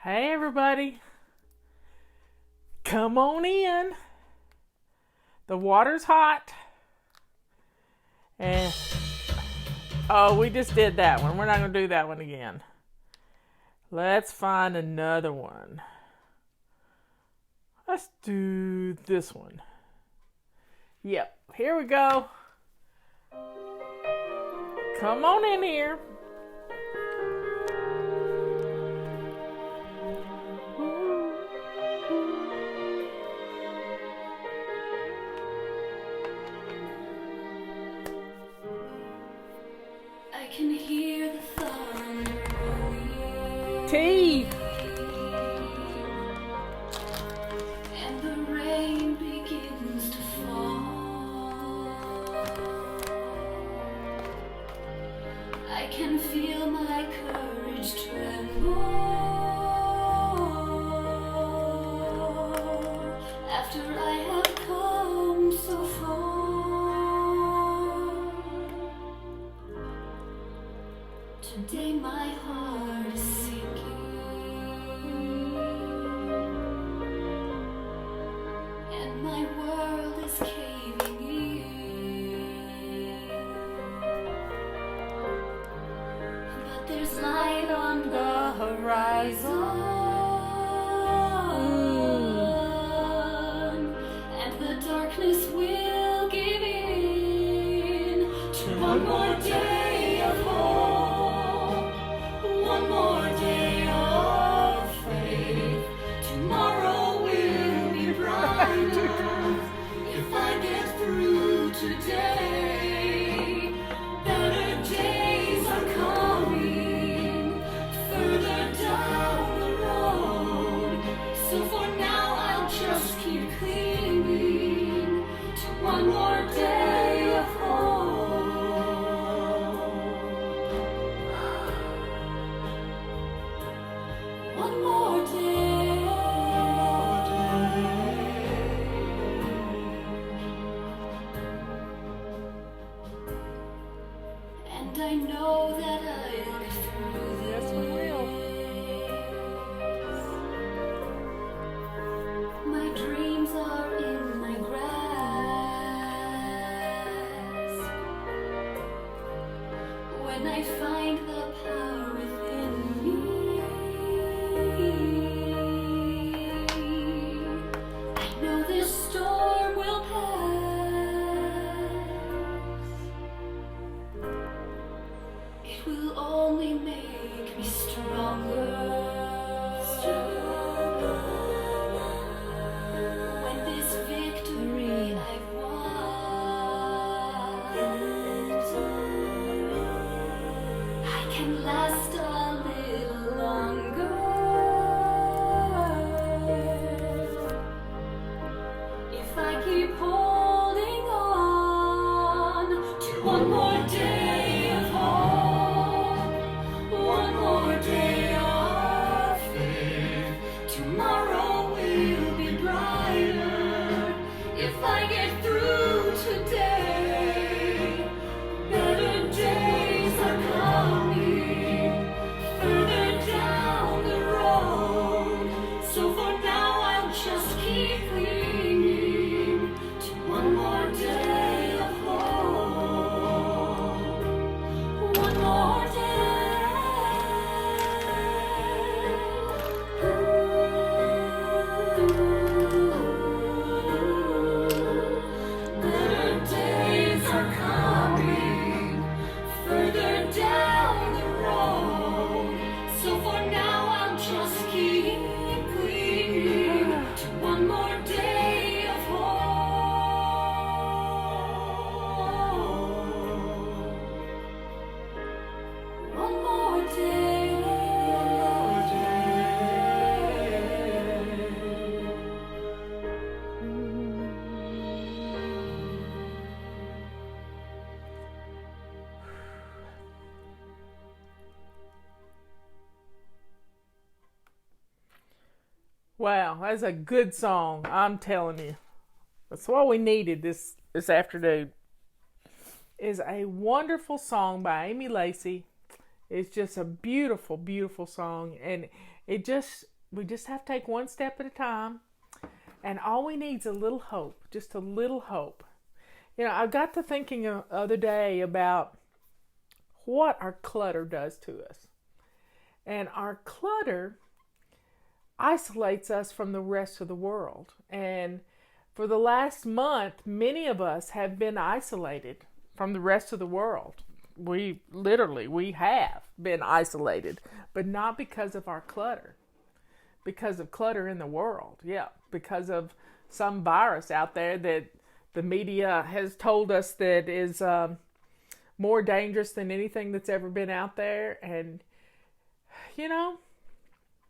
Hey everybody, come on in. The water's hot. And oh, we just did that one. We're not going to do that one again. Let's find another one. Let's do this one. Yep, here we go. Come on in here. I can hear the thunder rolling. Tea. And the rain begins to fall. I can feel my courage tremble after I have come so far. Today my heart is sinking, and my world is caving in. But there's light on the horizon, and the darkness will give in to one more day of hope. One more day of faith. Tomorrow will be brighter if I get through today. Better days are coming further down the road. So for now I'll just keep clinging to one more day of hope. One more day. And I know that I'll get through this. Yes, we will. My dreams are in my grasp. When I find the power within me, I know this storm will pass. It will only make me stronger. When this victory I've won, I can last a little longer if I keep holding on to one more day of hope, one more day of faith. Tomorrow will be brighter if I get through today. Better days are coming further down the road. So for now I'll just keep clinging to one more day of hope. One more day. Better days are coming further down the road. So for now I'll just keep clinging to one more day of hope. One more day. Wow, that's a good song. I'm telling you. That's what we needed this afternoon. Is a wonderful song by Amy Lacey. It's just a beautiful, beautiful song, and it just We just have to take one step at a time. And all we need is a little hope, just a little hope. I got to thinking the other day about what our clutter does to us. And our clutter isolates us from the rest of the world. And for the last month, many of us have been isolated from the rest of the world. We have been isolated, but not because of our clutter. Because of clutter in the world. Yeah, because of some virus out there that the media has told us that is more dangerous than anything that's ever been out there. And,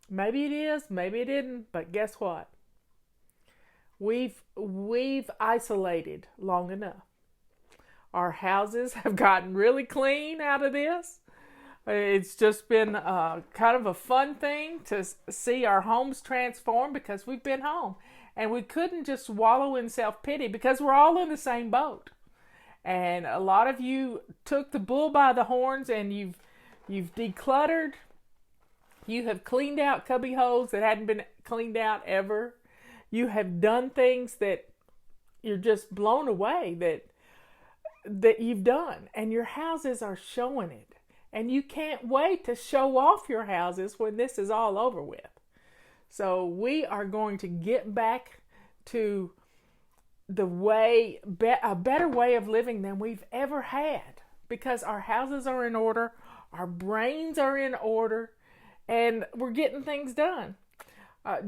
maybe it is, maybe it isn't, but guess what? We've isolated long enough. Our houses have gotten really clean out of this. It's just been kind of a fun thing to see our homes transform because we've been home. And we couldn't just wallow in self-pity because we're all in the same boat. And a lot of you took the bull by the horns and you've decluttered. You have cleaned out cubby holes that hadn't been cleaned out ever. You have done things that you're just blown away that you've done. And your houses are showing it. And you can't wait to show off your houses when this is all over with. So we are going to get back to a better way of living than we've ever had. Because our houses are in order, our brains are in order, and we're getting things done.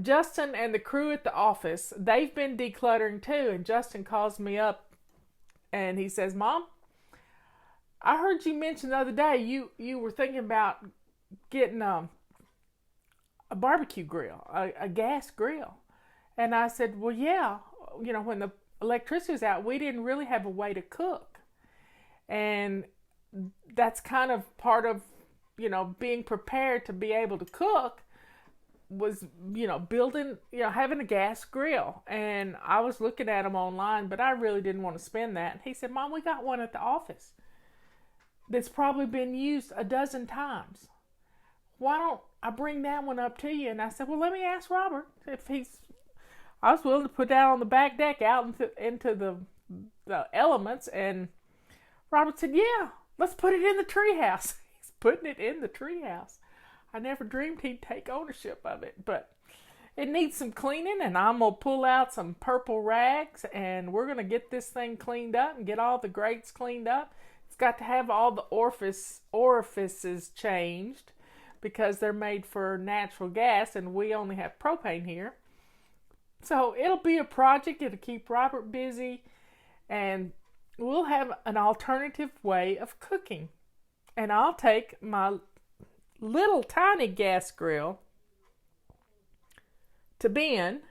Justin and the crew at the office, they've been decluttering too. And Justin calls me up and he says, Mom, I heard you mention the other day you were thinking about getting a barbecue grill, a gas grill. And I said, well, yeah, when the electricity was out, we didn't really have a way to cook. And that's kind of part of, being prepared to be able to cook was, building, having a gas grill. And I was looking at them online, but I really didn't want to spend that. And he said, Mom, we got one at the office that's probably been used a dozen times. Why don't I bring that one up to you? And I said, well, let me ask Robert if I was willing to put that on the back deck out into the elements. And Robert said, yeah, let's put it in the treehouse. He's putting it in the treehouse. I never dreamed he'd take ownership of it, but it needs some cleaning, and I'm going to pull out some purple rags, and we're going to get this thing cleaned up and get all the grates cleaned up. It's got to have all the orifices changed because they're made for natural gas and we only have propane here. So it'll be a project. It'll keep Robert busy and we'll have an alternative way of cooking. And I'll take my little tiny gas grill to Ben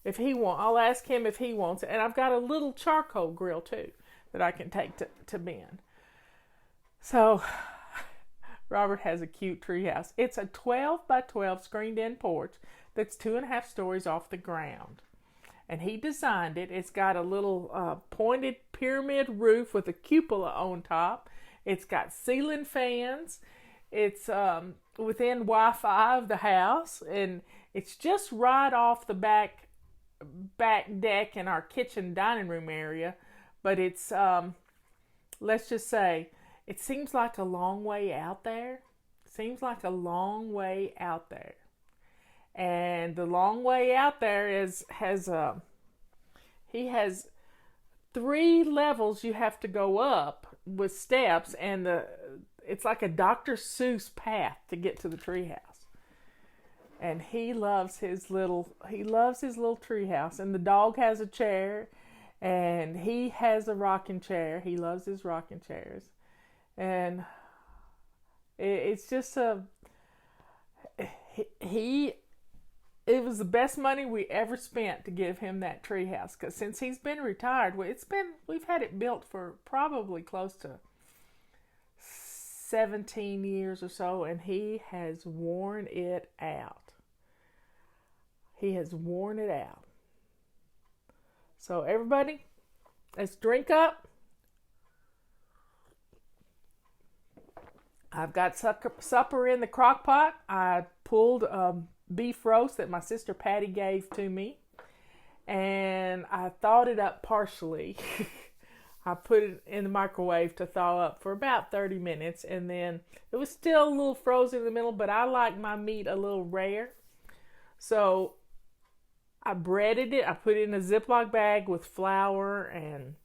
if he wants. I'll ask him if he wants it. And I've got a little charcoal grill too that I can take to Ben. So Robert has a cute treehouse. It's a 12 by 12 screened-in porch that's 2.5 stories off the ground. And he designed it. It's got a little pointed pyramid roof with a cupola on top. It's got ceiling fans. It's within Wi-Fi of the house. And it's just right off the back deck in our kitchen dining room area. But it's, let's just say, it seems like a long way out there. And the long way out there he has 3 levels you have to go up with steps, and it's like a Dr. Seuss path to get to the treehouse. And he loves his little treehouse. And the dog has a chair, and he has a rocking chair. He loves his rocking chairs. And it's just it was the best money we ever spent to give him that treehouse. Because since he's been retired, we've had it built for probably close to 17 years or so, and he has worn it out. So everybody, let's drink up. I've got supper in the crock pot. I pulled beef roast that my sister Patty gave to me, and I thawed it up partially. I put it in the microwave to thaw up for about 30 minutes, and then it was still a little frozen in the middle, but I like my meat a little rare. So I breaded it. I put it in a Ziploc bag with flour and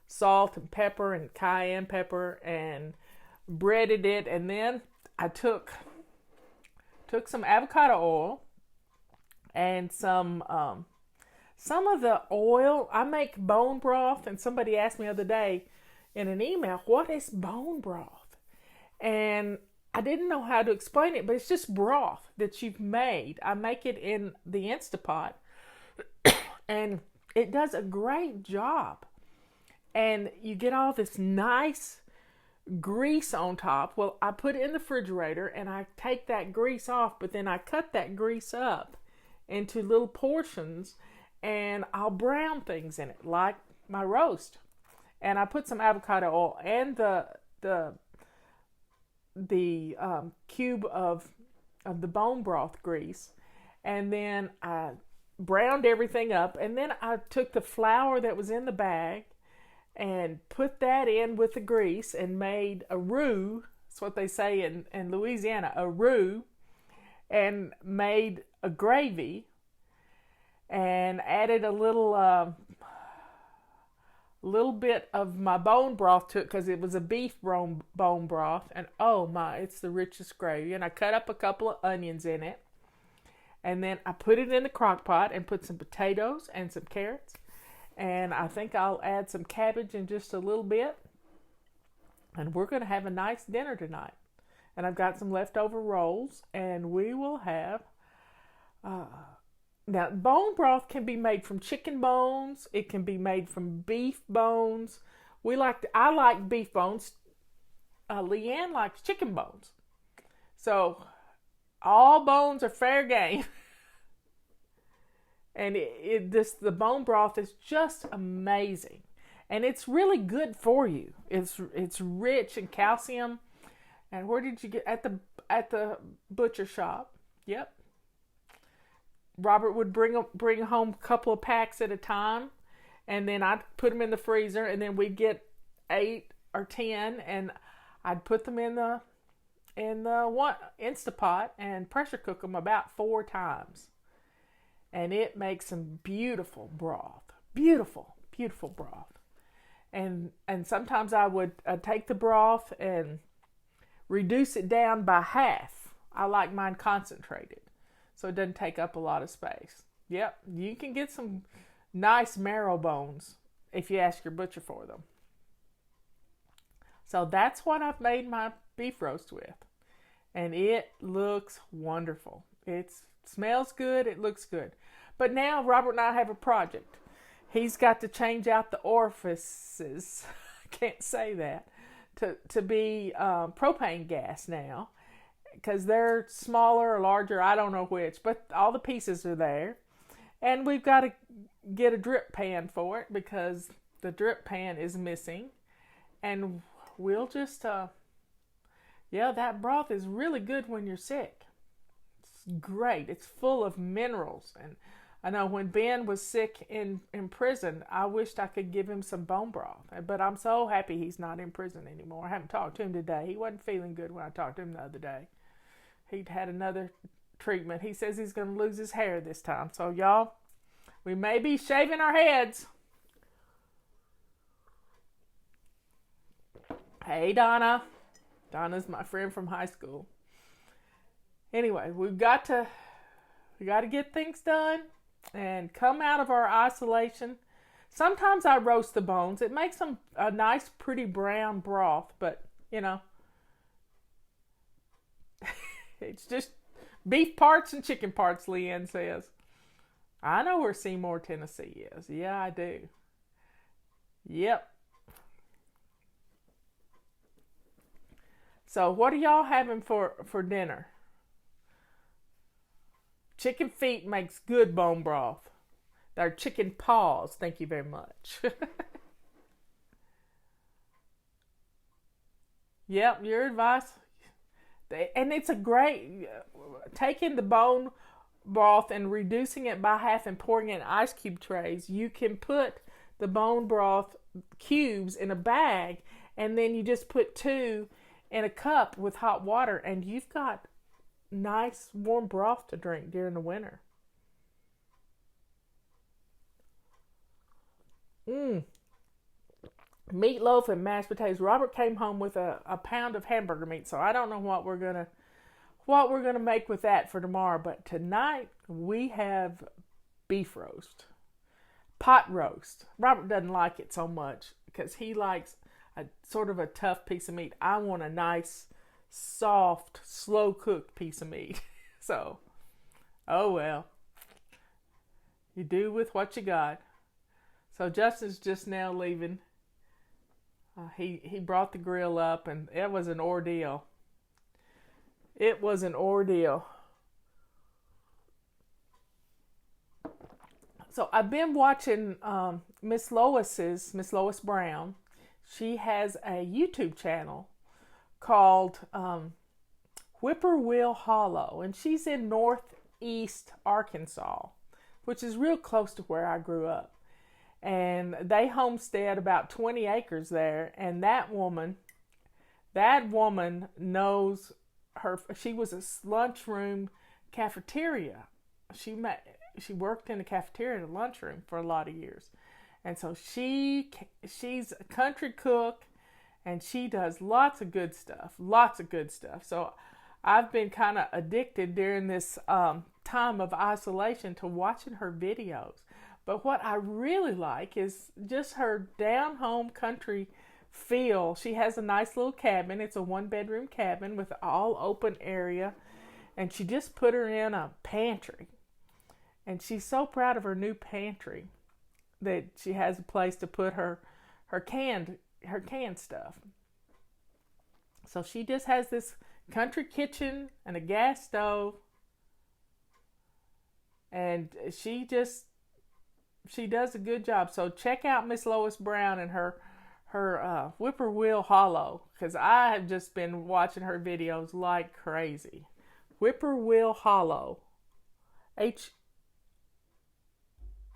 salt and pepper and cayenne pepper and breaded it, and then I took some avocado oil and some of the oil. I make bone broth, and somebody asked me the other day in an email, what is bone broth? And I didn't know how to explain it, but it's just broth that you've made. I make it in the Instapot, and it does a great job. And you get all this nice grease on top. Well, I put it in the refrigerator, and I take that grease off, but then I cut that grease up into little portions, and I'll brown things in it, like my roast. And I put some avocado oil and the cube of the bone broth grease, and then I browned everything up, and then I took the flour that was in the bag and put that in with the grease and made a roux. That's what they say in Louisiana, a roux, and made a gravy, and added a little bit of my bone broth to it because it was a beef bone broth, and oh my, it's the richest gravy. And I cut up a couple of onions in it, and then I put it in the crock pot and put some potatoes and some carrots, and I think I'll add some cabbage in just a little bit, and we're going to have a nice dinner tonight. And I've got some leftover rolls, and we will have now, bone broth can be made from chicken bones. It can be made from beef bones. I like beef bones. Leanne likes chicken bones. So all bones are fair game. And the bone broth is just amazing. And it's really good for you. It's rich in calcium. And where did you get at the butcher shop? Yep. Robert would bring home a couple of packs at a time, and then I'd put them in the freezer, and then we'd get 8 or 10, and I'd put them in the one Instapot and pressure cook them about 4 times, and it makes some beautiful broth, beautiful broth. And sometimes I would take the broth and reduce it down by half. I like mine concentrated, so it doesn't take up a lot of space. Yep, you can get some nice marrow bones if you ask your butcher for them. So that's what I've made my beef roast with. And it looks wonderful. It smells good, it looks good. But now Robert and I have a project. He's got to change out the orifices, I can't say that, to be propane gas now, because they're smaller or larger, I don't know which, but all the pieces are there. And we've got to get a drip pan for it because the drip pan is missing. And we'll just, that broth is really good when you're sick. It's great. It's full of minerals. And I know when Ben was sick in prison, I wished I could give him some bone broth. But I'm so happy he's not in prison anymore. I haven't talked to him today. He wasn't feeling good when I talked to him the other day. He'd had another treatment. He says he's going to lose his hair this time. So, y'all, we may be shaving our heads. Hey, Donna. Donna's my friend from high school. Anyway, we got to get things done and come out of our isolation. Sometimes I roast the bones. It makes them a nice, pretty brown broth, but, it's just beef parts and chicken parts, Leanne says. I know where Seymour, Tennessee is. Yeah, I do. Yep. So what are y'all having for dinner? Chicken feet makes good bone broth. They're chicken paws. Thank you very much. Yep, your advice. And it's a great, taking the bone broth and reducing it by half and pouring it in ice cube trays, you can put the bone broth cubes in a bag, and then you just put 2 in a cup with hot water, and you've got nice warm broth to drink during the winter. Meatloaf and mashed potatoes. Robert came home with a pound of hamburger meat, so I don't know what we're gonna make with that for tomorrow. But tonight we have beef roast, pot roast. Robert doesn't like it so much because he likes a sort of a tough piece of meat. I want a nice, soft, slow cooked piece of meat. So, oh well, you do with what you got. So Justin's just now leaving. He brought the grill up, and it was an ordeal. It was an ordeal. So I've been watching Miss Lois Brown. She has a YouTube channel called Whippoorwill Hollow, and she's in northeast Arkansas, which is real close to where I grew up. And they homestead about 20 acres there, and that woman knows her. She was a lunchroom cafeteria. She worked in the cafeteria and the lunchroom for a lot of years, and so she's a country cook, and she does lots of good stuff. So I've been kind of addicted during this time of isolation to watching her videos. But what I really like is just her down-home country feel. She has a nice little cabin. It's a 1-bedroom cabin with all open area. And she just put her in a pantry. And she's so proud of her new pantry that she has a place to put her canned stuff. So she just has this country kitchen and a gas stove. And she does a good job. So check out Miss Lois Brown and her Whippoorwill Hollow, because I have just been watching her videos like crazy. Whippoorwill Hollow. I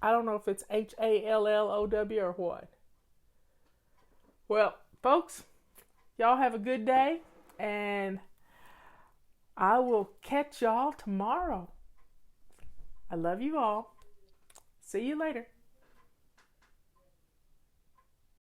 don't know if it's HALLOW or what. Well, folks, y'all have a good day, and I will catch y'all tomorrow. I love you all. See you later.